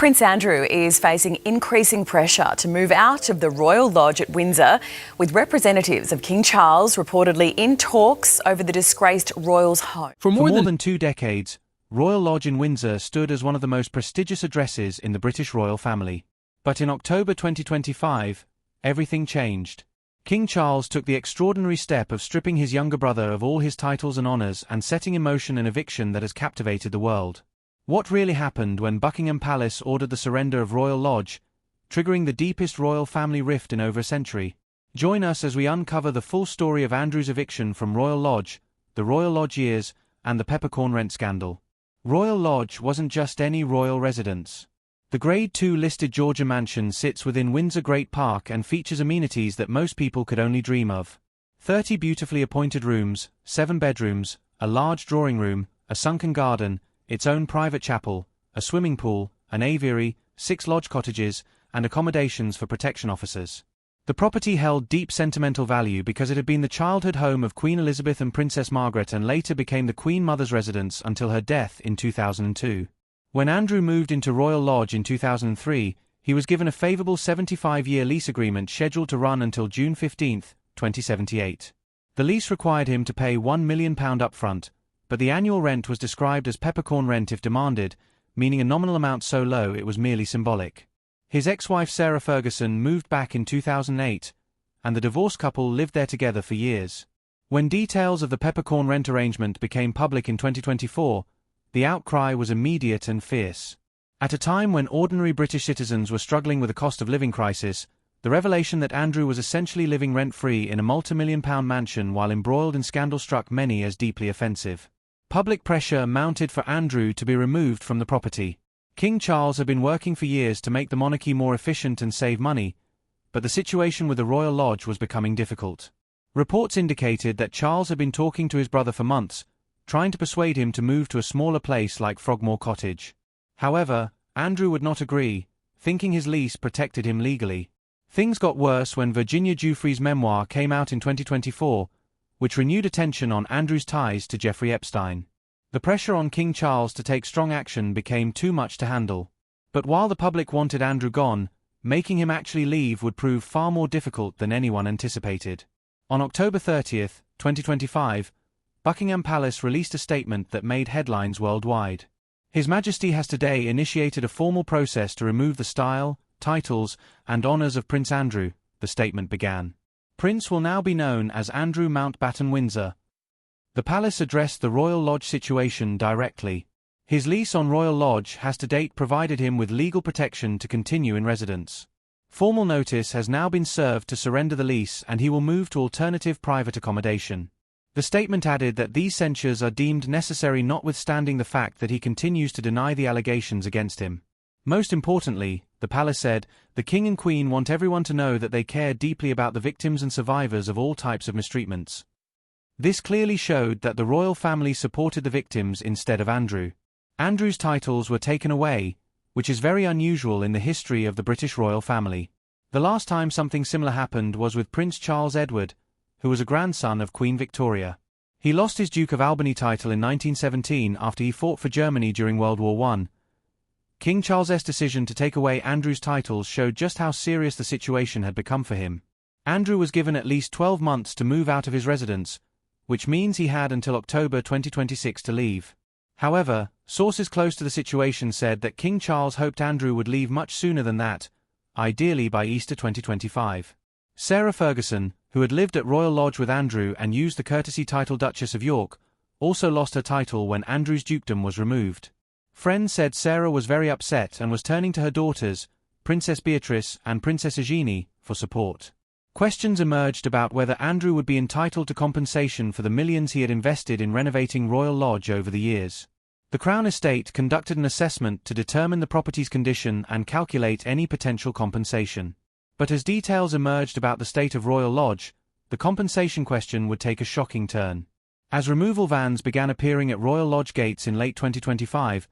Prince Andrew is facing increasing pressure to move out of the Royal Lodge at Windsor, with representatives of King Charles reportedly in talks over the disgraced royal's home. For more than 2 decades, Royal Lodge in Windsor stood as one of the most prestigious addresses in the British royal family. But in October 2025, everything changed. King Charles took the extraordinary step of stripping his younger brother of all his titles and honours and setting in motion an eviction that has captivated the world. What really happened when Buckingham Palace ordered the surrender of Royal Lodge, triggering the deepest royal family rift in over a century? Join us as we uncover the full story of Andrew's eviction from Royal Lodge, the Royal Lodge years, and the peppercorn rent scandal. Royal Lodge wasn't just any royal residence. The Grade 2 listed Georgia mansion sits within Windsor Great Park and features amenities that most people could only dream of. 30 beautifully appointed rooms, 7 bedrooms, a large drawing room, a sunken garden, its own private chapel, a swimming pool, an aviary, 6 lodge cottages, and accommodations for protection officers. The property held deep sentimental value because it had been the childhood home of Queen Elizabeth and Princess Margaret and later became the Queen Mother's residence until her death in 2002. When Andrew moved into Royal Lodge in 2003, he was given a favourable 75-year lease agreement scheduled to run until June 15, 2078. The lease required him to pay £1 million upfront, but the annual rent was described as peppercorn rent if demanded, meaning a nominal amount so low it was merely symbolic. His ex-wife Sarah Ferguson moved back in 2008, and the divorced couple lived there together for years. When details of the peppercorn rent arrangement became public in 2024, the outcry was immediate and fierce. At a time when ordinary British citizens were struggling with a cost of living crisis, the revelation that Andrew was essentially living rent-free in a multi-million-pound mansion while embroiled in scandal struck many as deeply offensive. Public pressure mounted for Andrew to be removed from the property. King Charles had been working for years to make the monarchy more efficient and save money, but the situation with the Royal Lodge was becoming difficult. Reports indicated that Charles had been talking to his brother for months, trying to persuade him to move to a smaller place like Frogmore Cottage. However, Andrew would not agree, thinking his lease protected him legally. Things got worse when Virginia Giuffre's memoir came out in 2024, which renewed attention on Andrew's ties to Jeffrey Epstein. The pressure on King Charles to take strong action became too much to handle. But while the public wanted Andrew gone, making him actually leave would prove far more difficult than anyone anticipated. On October 30, 2025, Buckingham Palace released a statement that made headlines worldwide. His Majesty has today initiated a formal process to remove the style, titles, and honours of Prince Andrew, the statement began. Prince will now be known as Andrew Mountbatten Windsor. The palace addressed the Royal Lodge situation directly. His lease on Royal Lodge has to date provided him with legal protection to continue in residence. Formal notice has now been served to surrender the lease and he will move to alternative private accommodation. The statement added that these censures are deemed necessary notwithstanding the fact that he continues to deny the allegations against him. Most importantly, the palace said, the King and Queen want everyone to know that they care deeply about the victims and survivors of all types of mistreatments. This clearly showed that the royal family supported the victims instead of Andrew. Andrew's titles were taken away, which is very unusual in the history of the British royal family. The last time something similar happened was with Prince Charles Edward, who was a grandson of Queen Victoria. He lost his Duke of Albany title in 1917 after he fought for Germany during World War I. King Charles's decision to take away Andrew's titles showed just how serious the situation had become for him. Andrew was given at least 12 months to move out of his residence, which means he had until October 2026 to leave. However, sources close to the situation said that King Charles hoped Andrew would leave much sooner than that, ideally by Easter 2025. Sarah Ferguson, who had lived at Royal Lodge with Andrew and used the courtesy title Duchess of York, also lost her title when Andrew's dukedom was removed. Friends said Sarah was very upset and was turning to her daughters, Princess Beatrice and Princess Eugenie, for support. Questions emerged about whether Andrew would be entitled to compensation for the millions he had invested in renovating Royal Lodge over the years. The Crown Estate conducted an assessment to determine the property's condition and calculate any potential compensation. But as details emerged about the state of Royal Lodge, the compensation question would take a shocking turn. As removal vans began appearing at Royal Lodge gates in late 2025,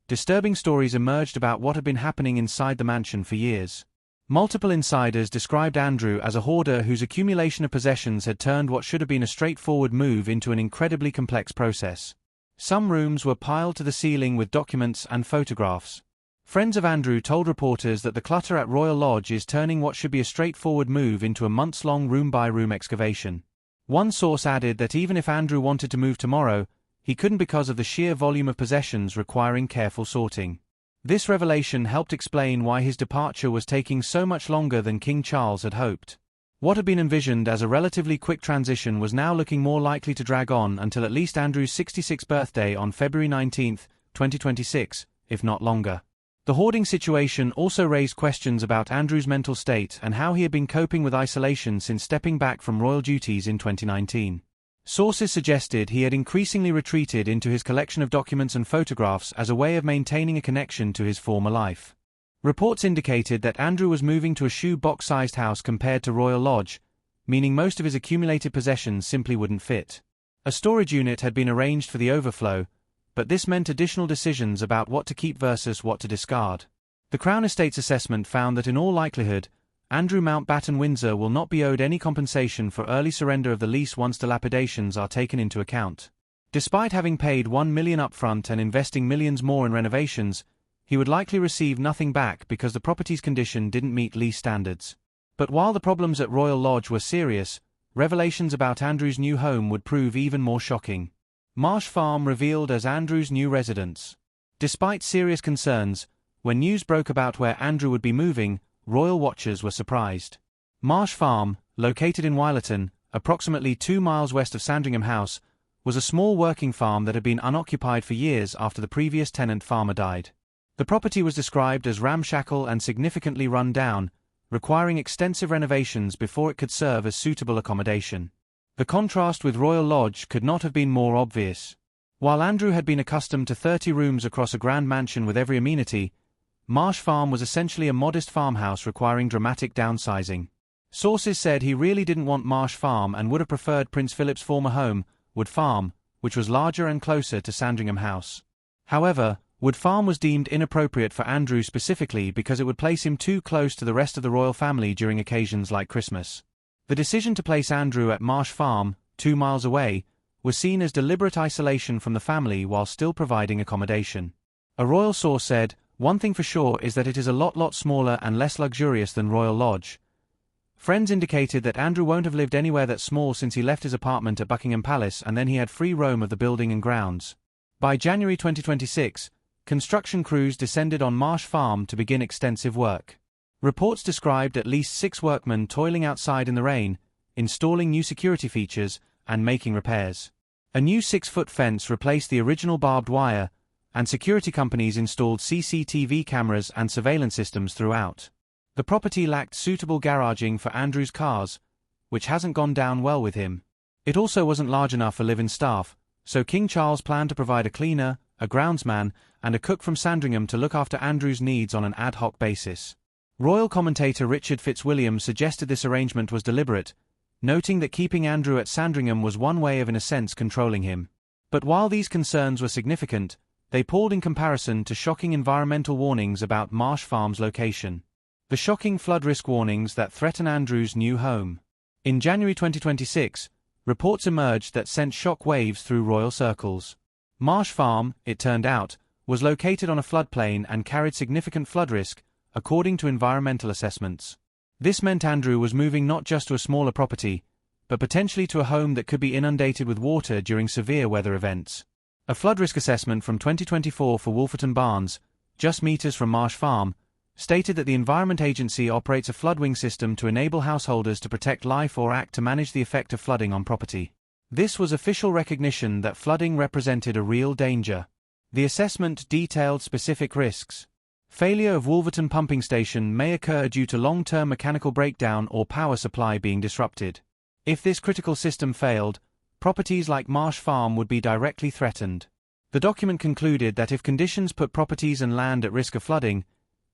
disturbing stories emerged about what had been happening inside the mansion for years. Multiple insiders described Andrew as a hoarder whose accumulation of possessions had turned what should have been a straightforward move into an incredibly complex process. Some rooms were piled to the ceiling with documents and photographs. Friends of Andrew told reporters that the clutter at Royal Lodge is turning what should be a straightforward move into a months-long room-by-room excavation. One source added that even if Andrew wanted to move tomorrow, he couldn't because of the sheer volume of possessions requiring careful sorting. This revelation helped explain why his departure was taking so much longer than King Charles had hoped. What had been envisioned as a relatively quick transition was now looking more likely to drag on until at least Andrew's 66th birthday on February 19, 2026, if not longer. The hoarding situation also raised questions about Andrew's mental state and how he had been coping with isolation since stepping back from royal duties in 2019. Sources suggested he had increasingly retreated into his collection of documents and photographs as a way of maintaining a connection to his former life. Reports indicated that Andrew was moving to a shoe-box-sized house compared to Royal Lodge, meaning most of his accumulated possessions simply wouldn't fit. A storage unit had been arranged for the overflow, but this meant additional decisions about what to keep versus what to discard. The Crown Estate's assessment found that in all likelihood, Andrew Mountbatten Windsor will not be owed any compensation for early surrender of the lease once dilapidations are taken into account. Despite having paid $1 million upfront and investing millions more in renovations, he would likely receive nothing back because the property's condition didn't meet lease standards. But while the problems at Royal Lodge were serious, revelations about Andrew's new home would prove even more shocking. Marsh Farm revealed as Andrew's new residence. Despite serious concerns, when news broke about where Andrew would be moving, royal watchers were surprised. Marsh Farm, located in Wylerton, approximately 2 miles west of Sandringham House, was a small working farm that had been unoccupied for years after the previous tenant farmer died. The property was described as ramshackle and significantly run down, requiring extensive renovations before it could serve as suitable accommodation. The contrast with Royal Lodge could not have been more obvious. While Andrew had been accustomed to 30 rooms across a grand mansion with every amenity, Marsh Farm was essentially a modest farmhouse requiring dramatic downsizing. Sources said he really didn't want Marsh Farm and would have preferred Prince Philip's former home, Wood Farm, which was larger and closer to Sandringham House. However, Wood Farm was deemed inappropriate for Andrew specifically because it would place him too close to the rest of the royal family during occasions like Christmas. The decision to place Andrew at Marsh Farm, 2 miles away, was seen as deliberate isolation from the family while still providing accommodation. A royal source said, "One thing for sure is that it is a lot smaller and less luxurious than Royal Lodge." Friends indicated that Andrew won't have lived anywhere that small since he left his apartment at Buckingham Palace and then he had free roam of the building and grounds. By January 2026, construction crews descended on Marsh Farm to begin extensive work. Reports described at least 6 workmen toiling outside in the rain, installing new security features, and making repairs. A new 6-foot fence replaced the original barbed wire, and security companies installed CCTV cameras and surveillance systems throughout. The property lacked suitable garaging for Andrew's cars, which hasn't gone down well with him. It also wasn't large enough for live-in staff, so King Charles planned to provide a cleaner, a groundsman, and a cook from Sandringham to look after Andrew's needs on an ad hoc basis. Royal commentator Richard Fitzwilliam suggested this arrangement was deliberate, noting that keeping Andrew at Sandringham was one way of in a sense controlling him. But while these concerns were significant, they palled in comparison to shocking environmental warnings about Marsh Farm's location. The shocking flood risk warnings that threaten Andrew's new home. In January 2026, reports emerged that sent shock waves through royal circles. Marsh Farm, it turned out, was located on a floodplain and carried significant flood risk, according to environmental assessments. This meant Andrew was moving not just to a smaller property, but potentially to a home that could be inundated with water during severe weather events. A flood risk assessment from 2024 for Wolferton Barns, just meters from Marsh Farm, stated that the Environment Agency operates a floodwing system to enable householders to protect life or act to manage the effect of flooding on property. This was official recognition that flooding represented a real danger. The assessment detailed specific risks. Failure of Wolverton pumping station may occur due to long-term mechanical breakdown or power supply being disrupted. If this critical system failed, properties like Marsh Farm would be directly threatened. The document concluded that if conditions put properties and land at risk of flooding,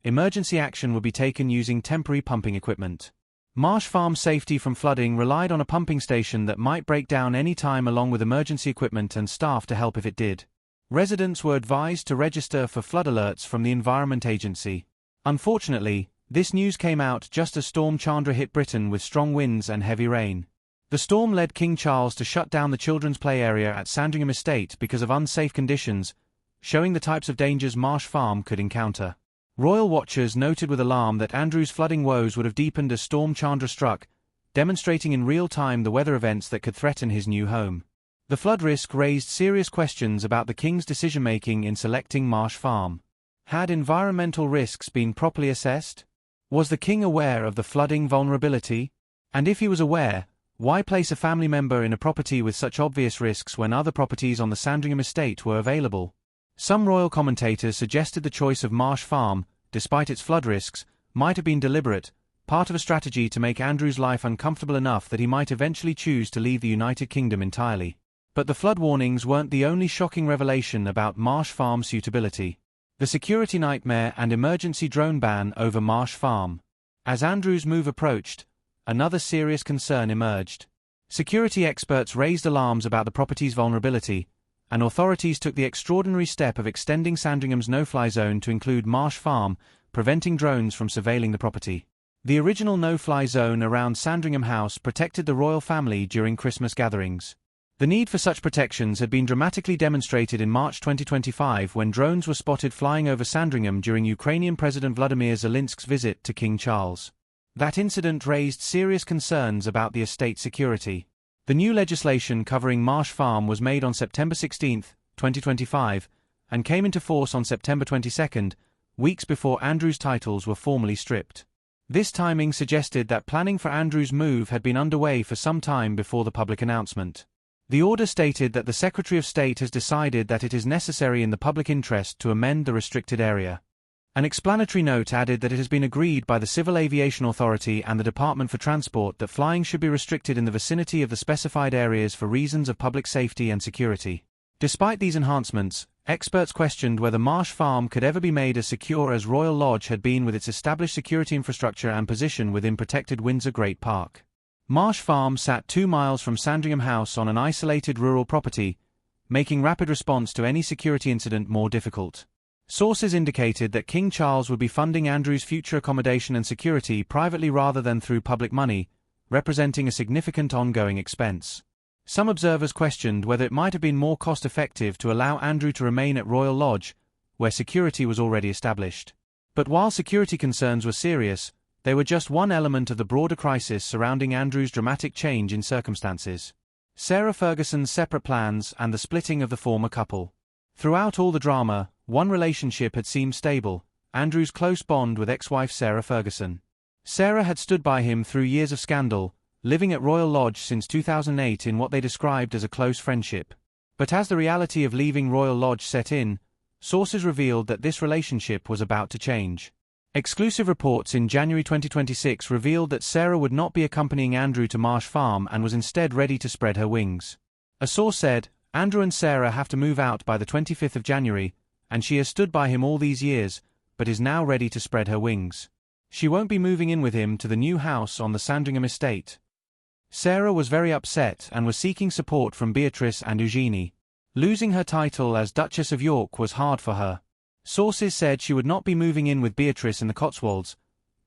emergency action would be taken using temporary pumping equipment. Marsh Farm's safety from flooding relied on a pumping station that might break down any time along with emergency equipment and staff to help if it did. Residents were advised to register for flood alerts from the Environment Agency. Unfortunately, this news came out just as Storm Chandra hit Britain with strong winds and heavy rain. The storm led King Charles to shut down the children's play area at Sandringham Estate because of unsafe conditions, showing the types of dangers Marsh Farm could encounter. Royal watchers noted with alarm that Andrew's flooding woes would have deepened as Storm Chandra struck, demonstrating in real time the weather events that could threaten his new home. The flood risk raised serious questions about the king's decision-making in selecting Marsh Farm. Had environmental risks been properly assessed? Was the king aware of the flooding vulnerability? And if he was aware, why place a family member in a property with such obvious risks when other properties on the Sandringham estate were available? Some royal commentators suggested the choice of Marsh Farm, despite its flood risks, might have been deliberate, part of a strategy to make Andrew's life uncomfortable enough that he might eventually choose to leave the United Kingdom entirely. But the flood warnings weren't the only shocking revelation about Marsh Farm's suitability. The security nightmare and emergency drone ban over Marsh Farm. As Andrew's move approached, another serious concern emerged. Security experts raised alarms about the property's vulnerability, and authorities took the extraordinary step of extending Sandringham's no-fly zone to include Marsh Farm, preventing drones from surveilling the property. The original no-fly zone around Sandringham House protected the royal family during Christmas gatherings. The need for such protections had been dramatically demonstrated in March 2025 when drones were spotted flying over Sandringham during Ukrainian President Vladimir Zelensky's visit to King Charles. That incident raised serious concerns about the estate's security. The new legislation covering Marsh Farm was made on September 16, 2025, and came into force on September 22, weeks before Andrew's titles were formally stripped. This timing suggested that planning for Andrew's move had been underway for some time before the public announcement. The order stated that the Secretary of State has decided that it is necessary in the public interest to amend the restricted area. An explanatory note added that it has been agreed by the Civil Aviation Authority and the Department for Transport that flying should be restricted in the vicinity of the specified areas for reasons of public safety and security. Despite these enhancements, experts questioned whether Marsh Farm could ever be made as secure as Royal Lodge had been with its established security infrastructure and position within protected Windsor Great Park. Marsh Farm sat 2 miles from Sandringham House on an isolated rural property, making rapid response to any security incident more difficult. Sources indicated that King Charles would be funding Andrew's future accommodation and security privately rather than through public money, representing a significant ongoing expense. Some observers questioned whether it might have been more cost-effective to allow Andrew to remain at Royal Lodge, where security was already established. But while security concerns were serious, they were just one element of the broader crisis surrounding Andrew's dramatic change in circumstances. Sarah Ferguson's separate plans and the splitting of the former couple. Throughout all the drama, one relationship had seemed stable, Andrew's close bond with ex-wife Sarah Ferguson. Sarah had stood by him through years of scandal, living at Royal Lodge since 2008 in what they described as a close friendship. But as the reality of leaving Royal Lodge set in, sources revealed that this relationship was about to change. Exclusive reports in January 2026 revealed that Sarah would not be accompanying Andrew to Marsh Farm and was instead ready to spread her wings. A source said, "Andrew and Sarah have to move out by the 25th of January, and she has stood by him all these years, but is now ready to spread her wings. She won't be moving in with him to the new house on the Sandringham estate." Sarah was very upset and was seeking support from Beatrice and Eugenie. Losing her title as Duchess of York was hard for her. Sources said she would not be moving in with Beatrice in the Cotswolds,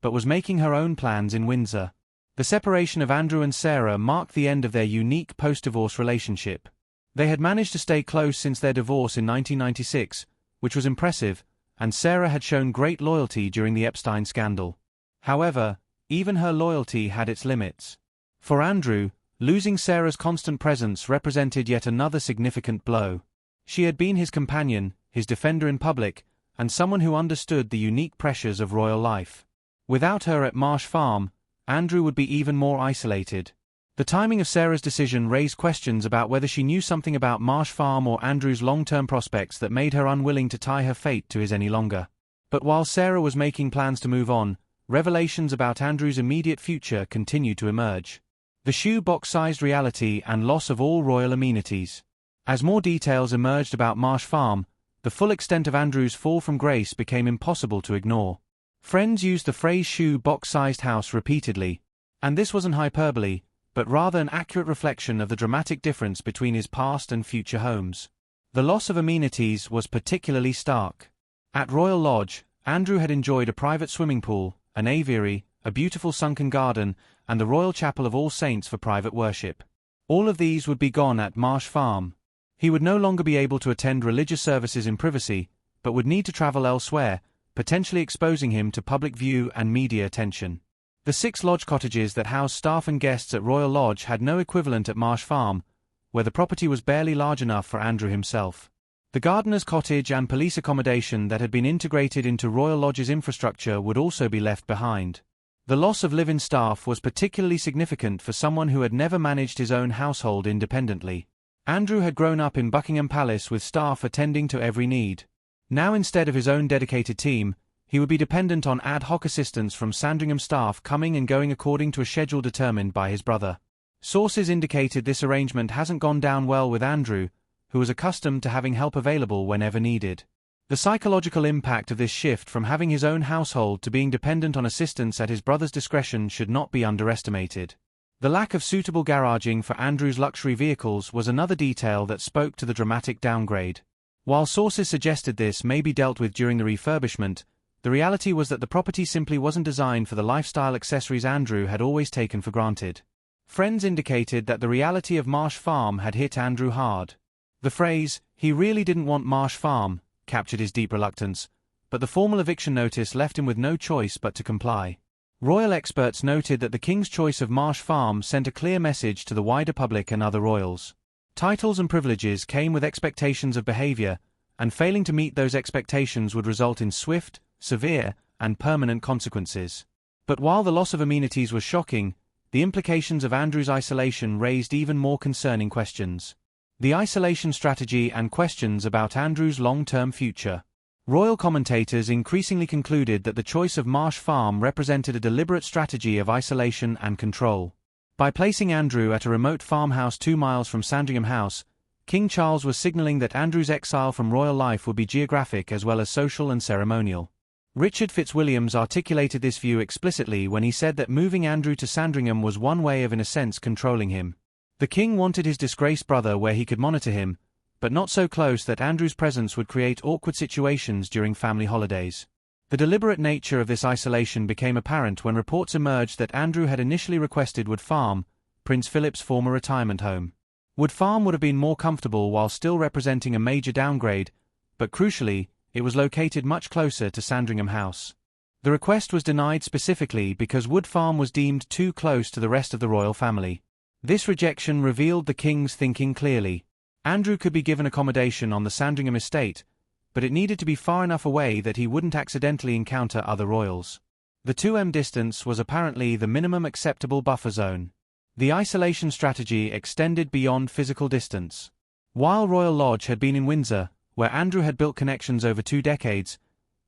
but was making her own plans in Windsor. The separation of Andrew and Sarah marked the end of their unique post-divorce relationship. They had managed to stay close since their divorce in 1996, which was impressive, and Sarah had shown great loyalty during the Epstein scandal. However, even her loyalty had its limits. For Andrew, losing Sarah's constant presence represented yet another significant blow. She had been his companion, his defender in public, and someone who understood the unique pressures of royal life. Without her at Marsh Farm, Andrew would be even more isolated. The timing of Sarah's decision raised questions about whether she knew something about Marsh Farm or Andrew's long-term prospects that made her unwilling to tie her fate to his any longer. But while Sarah was making plans to move on, revelations about Andrew's immediate future continued to emerge. The shoe-box-sized reality and loss of all royal amenities. As more details emerged about Marsh Farm, the full extent of Andrew's fall from grace became impossible to ignore. Friends used the phrase shoe-box-sized house repeatedly, and this wasn't hyperbole, but rather an accurate reflection of the dramatic difference between his past and future homes. The loss of amenities was particularly stark. At Royal Lodge, Andrew had enjoyed a private swimming pool, an aviary, a beautiful sunken garden, and the Royal Chapel of All Saints for private worship. All of these would be gone at Marsh Farm. He would no longer be able to attend religious services in privacy, but would need to travel elsewhere, potentially exposing him to public view and media attention. The 6 lodge cottages that housed staff and guests at Royal Lodge had no equivalent at Marsh Farm, where the property was barely large enough for Andrew himself. The gardener's cottage and police accommodation that had been integrated into Royal Lodge's infrastructure would also be left behind. The loss of live-in staff was particularly significant for someone who had never managed his own household independently. Andrew had grown up in Buckingham Palace with staff attending to every need. Now, instead of his own dedicated team, he would be dependent on ad hoc assistance from Sandringham staff coming and going according to a schedule determined by his brother. Sources indicated this arrangement hasn't gone down well with Andrew, who was accustomed to having help available whenever needed. The psychological impact of this shift from having his own household to being dependent on assistance at his brother's discretion should not be underestimated. The lack of suitable garaging for Andrew's luxury vehicles was another detail that spoke to the dramatic downgrade. While sources suggested this may be dealt with during the refurbishment, the reality was that the property simply wasn't designed for the lifestyle accessories Andrew had always taken for granted. Friends indicated that the reality of Marsh Farm had hit Andrew hard. The phrase, "he really didn't want Marsh Farm," captured his deep reluctance, but the formal eviction notice left him with no choice but to comply. Royal experts noted that the King's choice of Marsh Farm sent a clear message to the wider public and other royals. Titles and privileges came with expectations of behavior, and failing to meet those expectations would result in swift, severe, and permanent consequences. But while the loss of amenities was shocking, the implications of Andrew's isolation raised even more concerning questions. The isolation strategy and questions about Andrew's long-term future. Royal commentators increasingly concluded that the choice of Marsh Farm represented a deliberate strategy of isolation and control. By placing Andrew at a remote farmhouse 2 miles from Sandringham House, King Charles was signalling that Andrew's exile from royal life would be geographic as well as social and ceremonial. Richard Fitzwilliams articulated this view explicitly when he said that moving Andrew to Sandringham was one way of in a sense controlling him. The king wanted his disgraced brother where he could monitor him, but not so close that Andrew's presence would create awkward situations during family holidays. The deliberate nature of this isolation became apparent when reports emerged that Andrew had initially requested Wood Farm, Prince Philip's former retirement home. Wood Farm would have been more comfortable while still representing a major downgrade, but crucially, it was located much closer to Sandringham House. The request was denied specifically because Wood Farm was deemed too close to the rest of the royal family. This rejection revealed the king's thinking clearly. Andrew could be given accommodation on the Sandringham estate, but it needed to be far enough away that he wouldn't accidentally encounter other royals. The 2m distance was apparently the minimum acceptable buffer zone. The isolation strategy extended beyond physical distance. While Royal Lodge had been in Windsor, where Andrew had built connections over 2 decades,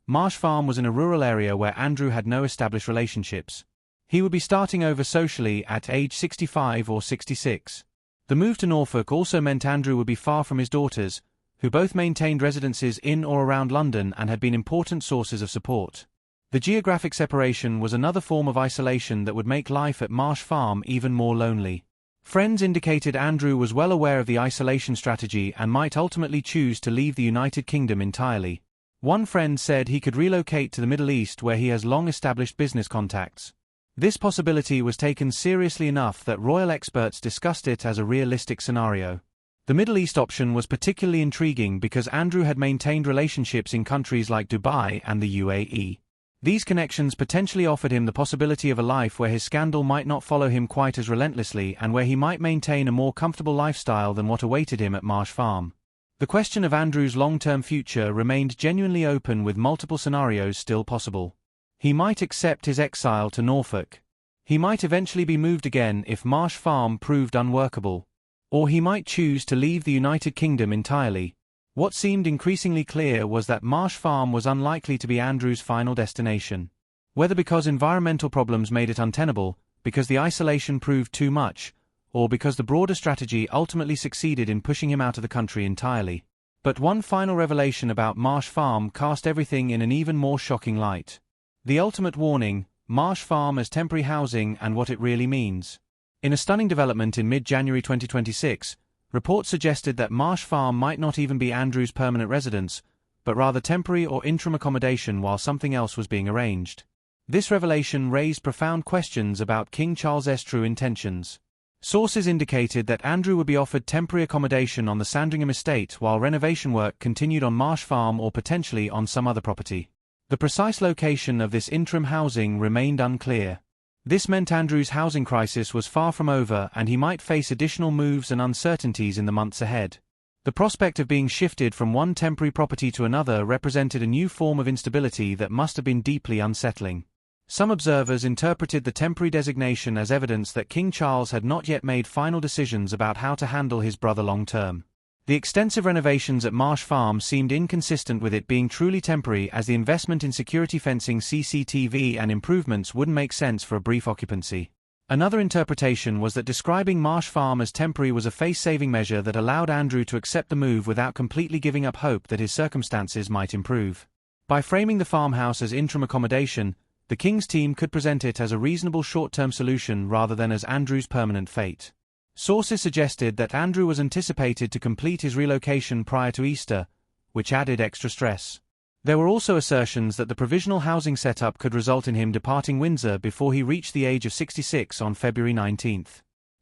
Marsh Farm was in a rural area where Andrew had no established relationships. He would be starting over socially at age 65 or 66. The move to Norfolk also meant Andrew would be far from his daughters, who both maintained residences in or around London and had been important sources of support. The geographic separation was another form of isolation that would make life at Marsh Farm even more lonely. Friends indicated Andrew was well aware of the isolation strategy and might ultimately choose to leave the United Kingdom entirely. One friend said he could relocate to the Middle East where he has long-established business contacts. This possibility was taken seriously enough that royal experts discussed it as a realistic scenario. The Middle East option was particularly intriguing because Andrew had maintained relationships in countries like Dubai and the UAE. These connections potentially offered him the possibility of a life where his scandal might not follow him quite as relentlessly and where he might maintain a more comfortable lifestyle than what awaited him at Marsh Farm. The question of Andrew's long-term future remained genuinely open with multiple scenarios still possible. He might accept his exile to Norfolk. He might eventually be moved again if Marsh Farm proved unworkable. Or he might choose to leave the United Kingdom entirely. What seemed increasingly clear was that Marsh Farm was unlikely to be Andrew's final destination. Whether because environmental problems made it untenable, because the isolation proved too much, or because the broader strategy ultimately succeeded in pushing him out of the country entirely. But one final revelation about Marsh Farm cast everything in an even more shocking light. The ultimate warning, Marsh Farm as temporary housing and what it really means. In a stunning development in mid-January 2026, reports suggested that Marsh Farm might not even be Andrew's permanent residence, but rather temporary or interim accommodation while something else was being arranged. This revelation raised profound questions about King Charles's true intentions. Sources indicated that Andrew would be offered temporary accommodation on the Sandringham estate while renovation work continued on Marsh Farm or potentially on some other property. The precise location of this interim housing remained unclear. This meant Andrew's housing crisis was far from over, and he might face additional moves and uncertainties in the months ahead. The prospect of being shifted from one temporary property to another represented a new form of instability that must have been deeply unsettling. Some observers interpreted the temporary designation as evidence that King Charles had not yet made final decisions about how to handle his brother long-term. The extensive renovations at Marsh Farm seemed inconsistent with it being truly temporary, as the investment in security fencing, CCTV and improvements wouldn't make sense for a brief occupancy. Another interpretation was that describing Marsh Farm as temporary was a face-saving measure that allowed Andrew to accept the move without completely giving up hope that his circumstances might improve. By framing the farmhouse as interim accommodation, the King's team could present it as a reasonable short-term solution rather than as Andrew's permanent fate. Sources suggested that Andrew was anticipated to complete his relocation prior to Easter, which added extra stress. There were also assertions that the provisional housing setup could result in him departing Windsor before he reached the age of 66 on February 19.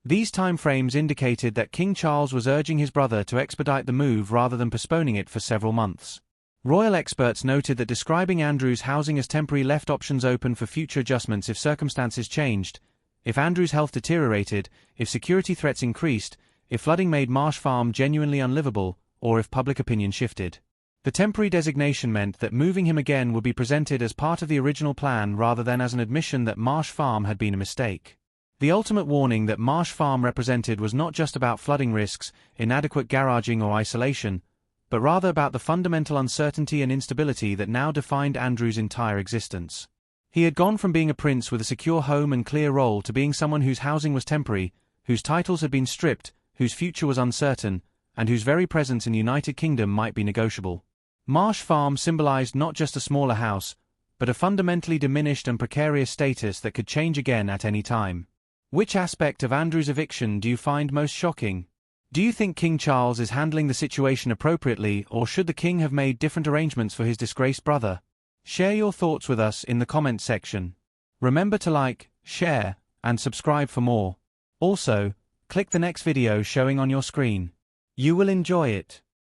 These timeframes indicated that King Charles was urging his brother to expedite the move rather than postponing it for several months. Royal experts noted that describing Andrew's housing as temporary left options open for future adjustments if circumstances changed, if Andrew's health deteriorated, if security threats increased, if flooding made Marsh Farm genuinely unlivable, or if public opinion shifted. The temporary designation meant that moving him again would be presented as part of the original plan rather than as an admission that Marsh Farm had been a mistake. The ultimate warning that Marsh Farm represented was not just about flooding risks, inadequate garaging or isolation, but rather about the fundamental uncertainty and instability that now defined Andrew's entire existence. He had gone from being a prince with a secure home and clear role to being someone whose housing was temporary, whose titles had been stripped, whose future was uncertain, and whose very presence in the United Kingdom might be negotiable. Marsh Farm symbolized not just a smaller house, but a fundamentally diminished and precarious status that could change again at any time. Which aspect of Andrew's eviction do you find most shocking? Do you think King Charles is handling the situation appropriately, or should the king have made different arrangements for his disgraced brother? Share your thoughts with us in the comments section. Remember to like, share, and subscribe for more. Also, click the next video showing on your screen. You will enjoy it.